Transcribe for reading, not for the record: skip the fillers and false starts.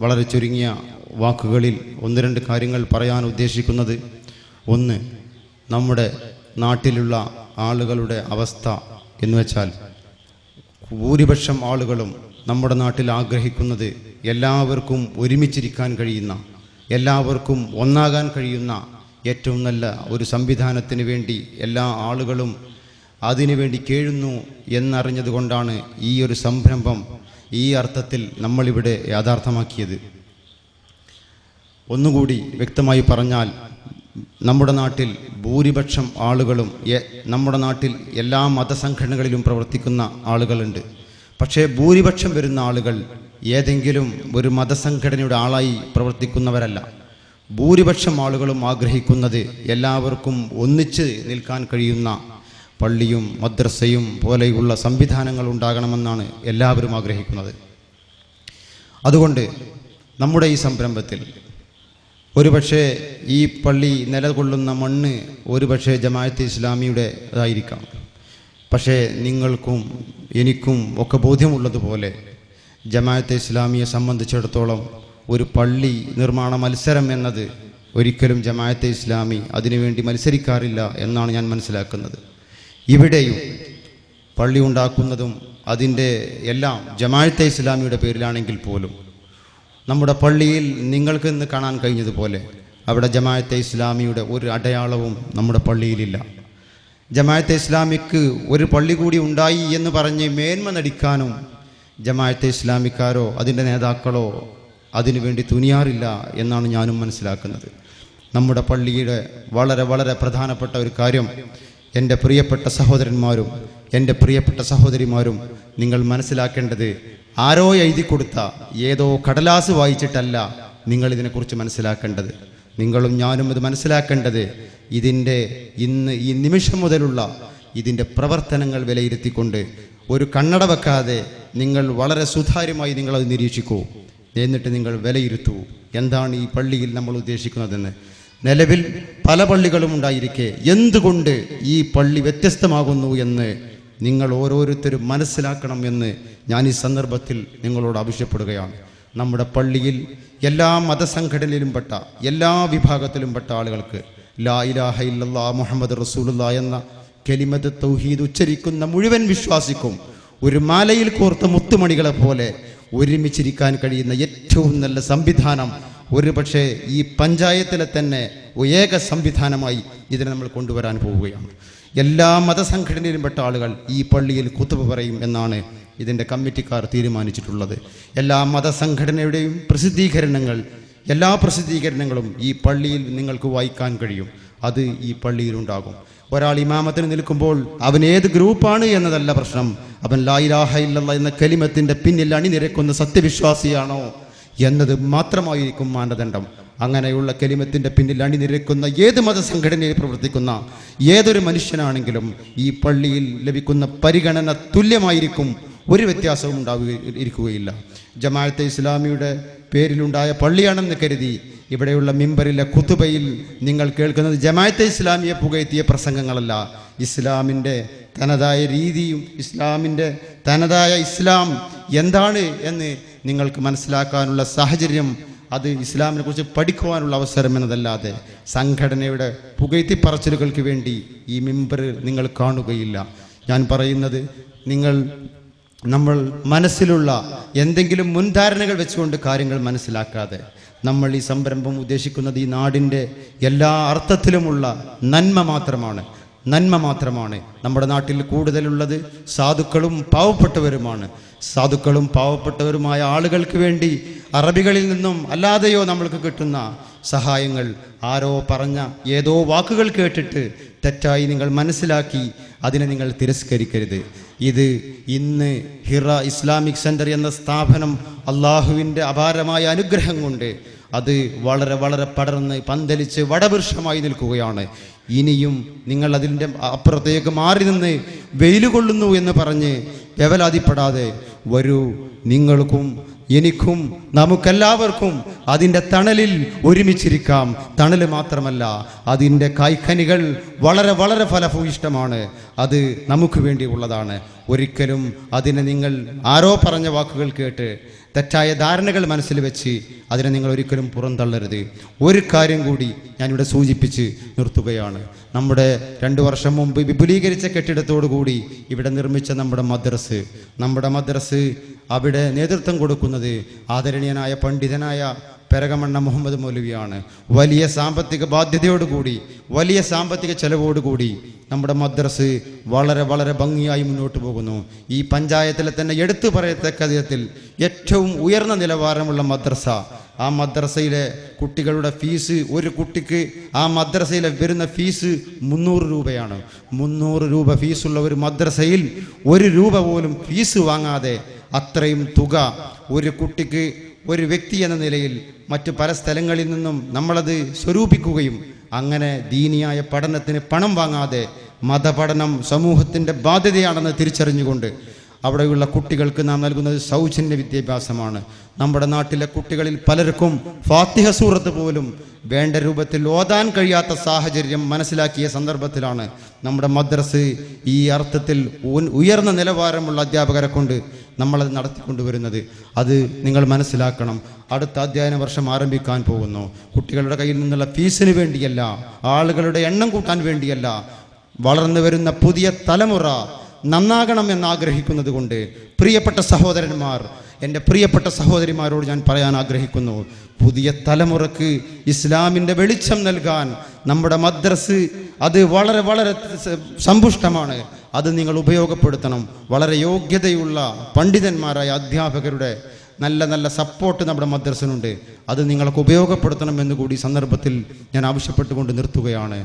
വളരെ ചുരുങ്ങിയ വാക്കുകളിൽ ഒന്ന് രണ്ട് കാര്യങ്ങൾ പറയാൻ ഉദ്ദേശിക്കുന്നത്, ഒന്ന്, നമ്മുടെ നാട്ടിലുള്ള ആളുകളുടെ അവസ്ഥ എന്ന് വെച്ചാൽ ഭൂരിപക്ഷം ആളുകളും നമ്മുടെ നാട്ടിൽ ആഗ്രഹിക്കുന്നത് എല്ലാവർക്കും ഒരുമിച്ചിരിക്കാൻ കഴിയുന്ന, എല്ലാവർക്കും ഒന്നാകാൻ കഴിയുന്ന ഏറ്റവും നല്ല ഒരു സംവിധാനത്തിന് വേണ്ടി എല്ലാ ആളുകളും അതിനുവേണ്ടി കേഴുന്നു എന്നറിഞ്ഞതുകൊണ്ടാണ് ഈ ഒരു സംരംഭം ഈ അർത്ഥത്തിൽ നമ്മളിവിടെ യാഥാർത്ഥ്യമാക്കിയത്. ഒന്നുകൂടി വ്യക്തമായി പറഞ്ഞാൽ, നമ്മുടെ നാട്ടിൽ ഭൂരിപക്ഷം ആളുകളും നമ്മുടെ നാട്ടിൽ എല്ലാ മതസംഘടനകളിലും പ്രവർത്തിക്കുന്ന ആളുകളുണ്ട്. പക്ഷേ ഭൂരിപക്ഷം വരുന്ന ആളുകൾ ഏതെങ്കിലും ഒരു മതസംഘടനയുടെ ആളായി പ്രവർത്തിക്കുന്നവരല്ല. ഭൂരിപക്ഷം ആളുകളും ആഗ്രഹിക്കുന്നത് എല്ലാവർക്കും ഒന്നിച്ച് നിൽക്കാൻ കഴിയുന്ന പള്ളിയും മദ്രസയും പോലെയുള്ള സംവിധാനങ്ങൾ ഉണ്ടാകണമെന്നാണ് എല്ലാവരും ആഗ്രഹിക്കുന്നത്. അതുകൊണ്ട് നമ്മുടെ ഈ സംരംഭത്തിൽ ഒരുപക്ഷെ ഈ പള്ളി നിലകൊള്ളുന്ന മണ്ണ് ഒരുപക്ഷെ ജമാഅത്തെ ഇസ്ലാമിയുടേതായിരിക്കാം. പക്ഷേ നിങ്ങൾക്കും എനിക്കും ഒക്കെ ബോധ്യമുള്ളതുപോലെ ജമാഅത്തെ ഇസ്ലാമിയെ സംബന്ധിച്ചിടത്തോളം ഒരു പള്ളി നിർമ്മാണ മത്സരം എന്നത് ഒരിക്കലും ജമാഅത്തെ ഇസ്ലാമി അതിനുവേണ്ടി മത്സരിക്കാറില്ല എന്നാണ് ഞാൻ മനസ്സിലാക്കുന്നത്. ഇവിടെയും പള്ളി ഉണ്ടാക്കുന്നതും അതിൻ്റെ എല്ലാം ജമാഅത്തെ ഇസ്ലാമിയുടെ പേരിലാണെങ്കിൽ പോലും നമ്മുടെ പള്ളിയിൽ നിങ്ങൾക്ക് ഇന്ന് കാണാൻ കഴിഞ്ഞതുപോലെ അവിടെ ജമാഅത്തെ ഇസ്ലാമിയുടെ ഒരു അടയാളവും നമ്മുടെ പള്ളിയിലില്ല. ജമാഅത്തെ ഇസ്ലാമിക്ക് ഒരു പള്ളി കൂടി ഉണ്ടായി എന്ന് പറഞ്ഞ് മേന്മ നടിക്കാനും ജമാഅത്തെ ഇസ്ലാമിക്കാരോ അതിൻ്റെ നേതാക്കളോ അതിനുവേണ്ടി തുനിയാറില്ല എന്നാണ് ഞാനും മനസ്സിലാക്കുന്നത്. നമ്മുടെ പള്ളിയുടെ വളരെ വളരെ പ്രധാനപ്പെട്ട ഒരു കാര്യം, എൻ്റെ പ്രിയപ്പെട്ട സഹോദരന്മാരും എൻ്റെ പ്രിയപ്പെട്ട സഹോദരിമാരും നിങ്ങൾ മനസ്സിലാക്കേണ്ടത്, ആരോ എഴുതി കൊടുത്ത ഏതോ കടലാസ് വായിച്ചിട്ടല്ല നിങ്ങൾ ഇതിനെക്കുറിച്ച് മനസ്സിലാക്കേണ്ടത്. നിങ്ങളും ഞാനും ഇത് മനസ്സിലാക്കേണ്ടത് ഇതിൻ്റെ ഇന്ന് ഈ നിമിഷം മുതലുള്ള ഇതിൻ്റെ പ്രവർത്തനങ്ങൾ വിലയിരുത്തിക്കൊണ്ട് ഒരു കണ്ണട വെക്കാതെ നിങ്ങൾ വളരെ സുതാര്യമായി നിങ്ങളത് നിരീക്ഷിക്കൂ. എന്നിട്ട് നിങ്ങൾ വിലയിരുത്തൂ എന്താണ് ഈ പള്ളിയിൽ നമ്മൾ ഉദ്ദേശിക്കുന്നതെന്ന്. നിലവിൽ പല പള്ളികളും ഉണ്ടായിരിക്കെ എന്തുകൊണ്ട് ഈ പള്ളി വ്യത്യസ്തമാകുന്നു എന്ന് നിങ്ങൾ ഓരോരുത്തരും മനസ്സിലാക്കണം എന്ന് ഞാൻ ഈ സന്ദർഭത്തിൽ നിങ്ങളോട് ആവശ്യപ്പെടുകയാണ്. നമ്മുടെ പള്ളിയിൽ എല്ലാ മതസംഘടനയിലും പെട്ട എല്ലാ വിഭാഗത്തിലും പെട്ട ആളുകൾക്ക് ലാ ഇലാഹ ഇല്ലല്ലാഹ് മുഹമ്മദ് റസൂലുള്ളാഹ് എന്ന കലിമത്ത് തൗഹീദ് ഉച്ചരിക്കുന്ന മുഴുവൻ വിശ്വാസിക്കും ഒരു മാലയിൽ കോർത്ത മുത്തുമണികളെ പോലെ ഒരുമിച്ചിരിക്കാൻ കഴിയുന്ന ഏറ്റവും നല്ല സംവിധാനം ഒരു പക്ഷേ ഈ പഞ്ചായത്തിലെ തന്നെ ഏക സംവിധാനമായി ഇതിനെ നമ്മൾ കൊണ്ടുവരാൻ പോവുകയാണ്. എല്ലാ മതസംഘടനയിലും പെട്ട ആളുകൾ ഈ പള്ളിയിൽ ഖുതുബ പറയും എന്നാണ് ഇതിൻ്റെ കമ്മിറ്റിക്കാർ തീരുമാനിച്ചിട്ടുള്ളത്. എല്ലാ മതസംഘടനയുടെയും എല്ലാ പ്രസിദ്ധീകരണങ്ങളും ഈ പള്ളിയിൽ നിങ്ങൾക്ക് വായിക്കാൻ കഴിയും. അത് ഈ പള്ളിയിലുണ്ടാകും. ഒരാൾ ഇമാമത്തിന് നിൽക്കുമ്പോൾ അവൻ ഏത് ഗ്രൂപ്പാണ് എന്നതല്ല പ്രശ്നം, അവൻ ലാ ഇലാഹ ഇല്ലല്ലാഹ് എന്ന കലിമത്തിൻ്റെ പിന്നിൽ അണിനിരക്കുന്ന സത്യവിശ്വാസിയാണോ എന്നത് മാത്രമായിരിക്കും മാനദണ്ഡം. അങ്ങനെയുള്ള കലിമത്തിൻ്റെ പിന്നിൽ അണിനിരക്കുന്ന ഏത് മതസംഘടനയിൽ പ്രവർത്തിക്കുന്ന ഏതൊരു മനുഷ്യനാണെങ്കിലും ഈ പള്ളിയിൽ ലഭിക്കുന്ന പരിഗണന തുല്യമായിരിക്കും, ഒരു വ്യത്യാസവും ഇരിക്കുകയില്ല. ജമാഅത്തെ ഇസ്ലാമിയുടെ പേരിലുണ്ടായ പള്ളിയാണെന്ന് കരുതി ഇവിടെയുള്ള മിമ്പറിലെ ഖുതുബയിൽ നിങ്ങൾ കേൾക്കുന്നത് ജമാഅത്തെ ഇസ്ലാമിയെ പുകഴ്ത്തിയ പ്രസംഗങ്ങളല്ല. ഇസ്ലാമിൻ്റെ തനതായ രീതിയും ഇസ്ലാമിൻ്റെ തനതായ ഇസ്ലാം എന്താണ് എന്ന് നിങ്ങൾക്ക് മനസ്സിലാക്കാനുള്ള സാഹചര്യം, അത് ഇസ്ലാമിനെ കുറിച്ച് പഠിക്കുവാനുള്ള അവസരം എന്നതല്ലാതെ സംഘടനയുടെ പുകഴ്ത്തിപ്പറച്ചിലുകൾക്ക് വേണ്ടി ഈ മിമ്പർ നിങ്ങൾ കാണുകയില്ല. ഞാൻ പറയുന്നത്, നമ്മൾ മനസ്സിലുള്ള എന്തെങ്കിലും മുൻധാരണകൾ വെച്ചുകൊണ്ട് കാര്യങ്ങൾ മനസ്സിലാക്കാതെ നമ്മൾ ഈ സംരംഭം ഉദ്ദേശിക്കുന്നത് ഈ നാടിൻ്റെ എല്ലാ അർത്ഥത്തിലുമുള്ള നന്മ മാത്രമാണ്. നമ്മുടെ നാട്ടിൽ കൂടുതലുള്ളത് സാധുക്കളും പാവപ്പെട്ടവരുമാണ്. സാധുക്കളും പാവപ്പെട്ടവരുമായ ആളുകൾക്ക് വേണ്ടി അറബികളിൽ നിന്നും അല്ലാതെയോ നമ്മൾക്ക് കിട്ടുന്ന സഹായങ്ങൾ ആരോ പറഞ്ഞ ഏതോ വാക്കുകൾ കേട്ടിട്ട് തെറ്റായി നിങ്ങൾ മനസ്സിലാക്കി അതിനെ നിങ്ങൾ തിരസ്കരിക്കരുത്. ഇത് ഇന്ന് ഹിറ ഇസ്ലാമിക് സെൻറ്റർ എന്ന സ്ഥാപനം അള്ളാഹുവിൻ്റെ അപാരമായ അനുഗ്രഹം കൊണ്ട് അത് വളരെ വളരെ പടർന്ന് പന്തലിച്ച് വടവൃക്ഷമായി നിൽക്കുകയാണ്. ഇനിയും നിങ്ങൾ അതിൻ്റെ അപ്പുറത്തേക്ക് മാറി നിന്ന് വെയിൽ കൊള്ളുന്നു എന്ന് പറഞ്ഞ് വേവലാതിപ്പെടാതെ വരൂ. നിങ്ങൾക്കും എനിക്കും നമുക്കെല്ലാവർക്കും അതിൻ്റെ തണലിൽ ഒരുമിച്ചിരിക്കാം. തണൽ മാത്രമല്ല, അതിൻ്റെ കായ്ക്കനികൾ വളരെ വളരെ ഫലഭൂയിഷ്ടമാണ്. അത് നമുക്ക് വേണ്ടിയുള്ളതാണ്. ഒരിക്കലും അതിനെ നിങ്ങൾ ആരോ പറഞ്ഞ വാക്കുകൾ കേട്ട് തെറ്റായ ധാരണകൾ മനസ്സിൽ വെച്ച് അതിനെ നിങ്ങൾ ഒരിക്കലും പുറന്തള്ളരുത്. ഒരു കാര്യം കൂടി ഞാനിവിടെ സൂചിപ്പിച്ച് നിർത്തുകയാണ്. നമ്മുടെ 2 വർഷം മുമ്പ് വിപുലീകരിച്ച കെട്ടിടത്തോടു കൂടി ഇവിടെ നിർമ്മിച്ച നമ്മുടെ മദ്രസ് അവിടെ നേതൃത്വം കൊടുക്കുന്നത് ആദരണീയനായ പണ്ഡിതനായ പെരകമണ്ണ മുഹമ്മദ് മൗലവിയാണ്. വലിയ സാമ്പത്തിക ബാധ്യതയോടുകൂടി, വലിയ സാമ്പത്തിക ചെലവോടുകൂടി നമ്മുടെ മദ്രസ് വളരെ വളരെ ഭംഗിയായി മുന്നോട്ട് പോകുന്നു. ഈ പഞ്ചായത്തിലെ തന്നെ എടുത്തു പറയത്തക്ക വിധത്തിൽ ഏറ്റവും ഉയർന്ന നിലവാരമുള്ള മദ്രസ. ആ മദ്രസയിലെ കുട്ടികളുടെ ഫീസ്, ഒരു കുട്ടിക്ക് ആ മദ്രസയിലെ വരുന്ന ഫീസ് 300 രൂപയാണ്. 300 രൂപ ഫീസുള്ള ഒരു മദ്രസയിൽ 1 രൂപ പോലും ഫീസ് വാങ്ങാതെ അത്രയും തുക ഒരു കുട്ടിക്ക്, ഒരു വ്യക്തി എന്ന നിലയിൽ മറ്റു പല സ്ഥലങ്ങളിൽ നിന്നും നമ്മളത് സ്വരൂപിക്കുകയും അങ്ങനെ ദീനിയായ പഠനത്തിന് പണം വാങ്ങാതെ മതപഠനം സമൂഹത്തിൻ്റെ ബാധ്യതയാണെന്ന് തിരിച്ചറിഞ്ഞുകൊണ്ട് അവിടെയുള്ള കുട്ടികൾക്ക് നാം നൽകുന്നത് സൗജന്യ വിദ്യാഭ്യാസമാണ്. നമ്മുടെ നാട്ടിലെ കുട്ടികളിൽ പലർക്കും ഫാത്തിഹ സൂറത്ത് പോലും വേണ്ട രൂപത്തിൽ ഓതാൻ കഴിയാത്ത സാഹചര്യം മനസ്സിലാക്കിയ സന്ദർഭത്തിലാണ് നമ്മുടെ മദ്രസ് ഈ അർത്ഥത്തിൽ ഉയർന്ന നിലവാരമുള്ള അധ്യാപകരെ കൊണ്ട് നമ്മളത് നടത്തിക്കൊണ്ടുവരുന്നത്. അത് നിങ്ങൾ മനസ്സിലാക്കണം. അടുത്ത അധ്യയന വർഷം ആരംഭിക്കാൻ പോകുന്നു. കുട്ടികളുടെ കയ്യിൽ നിന്നുള്ള ഫീസിന് വേണ്ടിയല്ല, ആളുകളുടെ എണ്ണം കൂട്ടാൻ വേണ്ടിയല്ല, വളർന്നു വരുന്ന പുതിയ തലമുറ നന്നാകണം എന്നാഗ്രഹിക്കുന്നത് കൊണ്ട് പ്രിയപ്പെട്ട സഹോദരന്മാർ, എൻ്റെ പ്രിയപ്പെട്ട സഹോദരിമാരോട് ഞാൻ പറയാൻ ആഗ്രഹിക്കുന്നു, പുതിയ തലമുറക്ക് ഇസ്ലാമിൻ്റെ വെളിച്ചം നൽകാൻ നമ്മുടെ മദ്രസ് അത് വളരെ വളരെ സമ്പുഷ്ടമാണ്. അത് നിങ്ങൾ ഉപയോഗപ്പെടുത്തണം. വളരെ യോഗ്യതയുള്ള പണ്ഡിതന്മാരായ അധ്യാപകരുടെ നല്ല നല്ല സപ്പോർട്ട് നമ്മുടെ മദ്രസിനുണ്ട്. അത് നിങ്ങൾക്ക് ഉപയോഗപ്പെടുത്തണം എന്ന് കൂടി സന്ദർഭത്തിൽ ഞാൻ ആവശ്യപ്പെട്ടുകൊണ്ട് നിർത്തുകയാണ്.